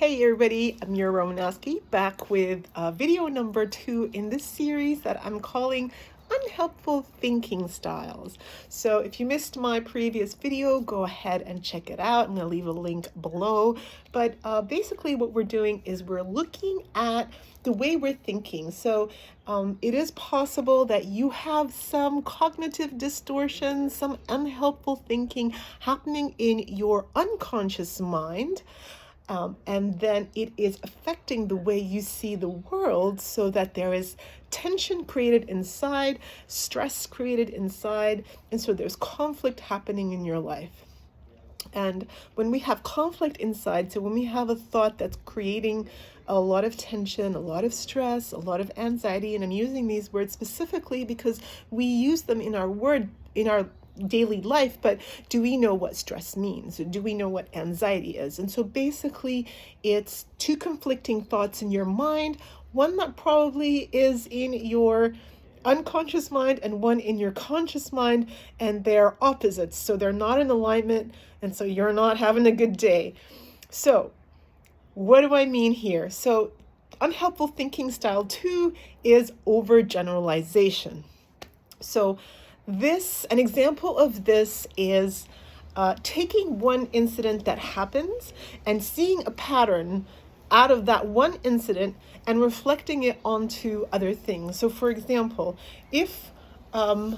Hey everybody, I'm your Romanowski back with video number 2 in this series that I'm calling Unhelpful Thinking Styles. So if you missed my previous video, go ahead and check it out. I'm going to leave a link below. But basically what we're doing is we're looking at the way we're thinking. So it is possible that you have some cognitive distortion, some unhelpful thinking happening in your unconscious mind. And then it is affecting the way you see the world, so that there is tension created inside, stress created inside, and so there's conflict happening in your life. And when we have conflict inside, so when we have a thought that's creating a lot of tension, a lot of stress, a lot of anxiety, and I'm using these words specifically because we use them in our daily life, but do we know what stress means? Do we know what anxiety is? And so basically it's two conflicting thoughts in your mind, one that probably is in your unconscious mind and one in your conscious mind, and they're opposites, so they're not in alignment, and so you're not having a good day. So what do I mean here? So unhelpful thinking style 2 is overgeneralization. So an example of this is taking one incident that happens and seeing a pattern out of that one incident and reflecting it onto other things. So for example, if I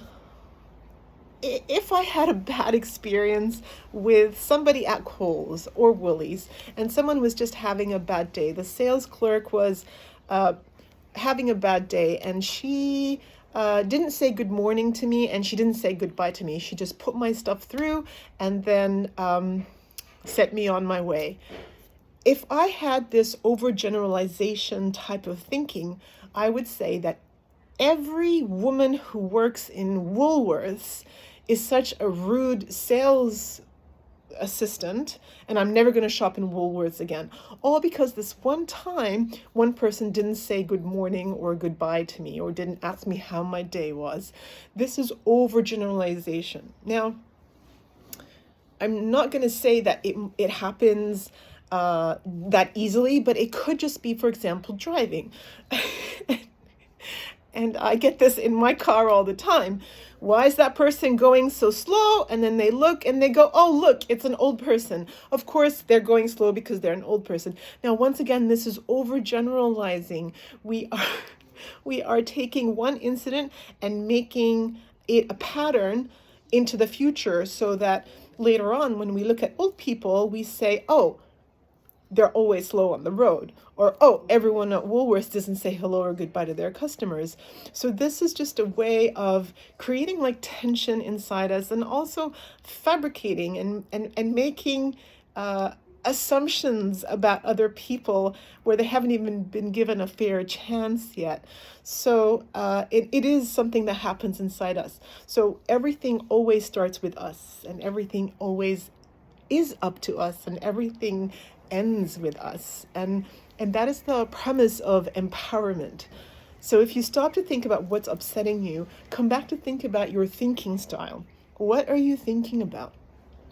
had a bad experience with somebody at Kohl's or Woolies and someone was just having a bad day, the sales clerk was having a bad day, and she didn't say good morning to me and she didn't say goodbye to me. She just put my stuff through and then sent me on my way. If I had this overgeneralization type of thinking, I would say that every woman who works in Woolworths is such a rude sales assistant, and I'm never going to shop in Woolworths again. All because this one time, one person didn't say good morning or goodbye to me or didn't ask me how my day was. This is overgeneralization. Now, I'm not going to say that it happens that easily, but it could just be, for example, driving. And I get this in my car all the time. Why is that person going so slow? And then they look and they go, oh, look, it's an old person. Of course, they're going slow because they're an old person. Now, once again, this is overgeneralizing. We are taking one incident and making it a pattern into the future, so that later on, when we look at old people, we say, oh, they're always slow on the road, or, oh, everyone at Woolworths doesn't say hello or goodbye to their customers. So this is just a way of creating like tension inside us, and also fabricating and making assumptions about other people where they haven't even been given a fair chance yet. So it is something that happens inside us. So everything always starts with us, and everything always is up to us, and everything ends with us, and that is the premise of empowerment. So if you stop to think about what's upsetting you, come back to think about your thinking style. What are you thinking about?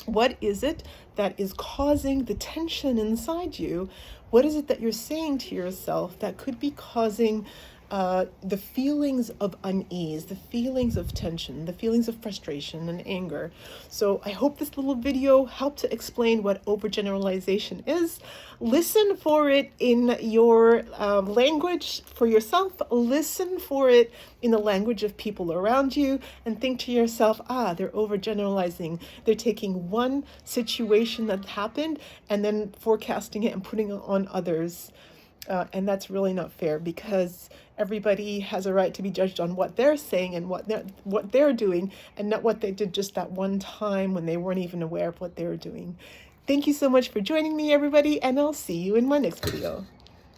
What is it that is causing the tension inside you? What is it that you're saying to yourself that could be causing the feelings of unease, the feelings of tension, the feelings of frustration and anger? So I hope this little video helped to explain what overgeneralization is. Listen for it in your language for yourself. Listen for it in the language of people around you, and think to yourself, they're overgeneralizing. They're taking one situation that happened and then forecasting it and putting it on others. And that's really not fair, because everybody has a right to be judged on what they're saying and what they're doing, and not what they did just that one time when they weren't even aware of what they were doing. Thank you so much for joining me, everybody, and I'll see you in my next video.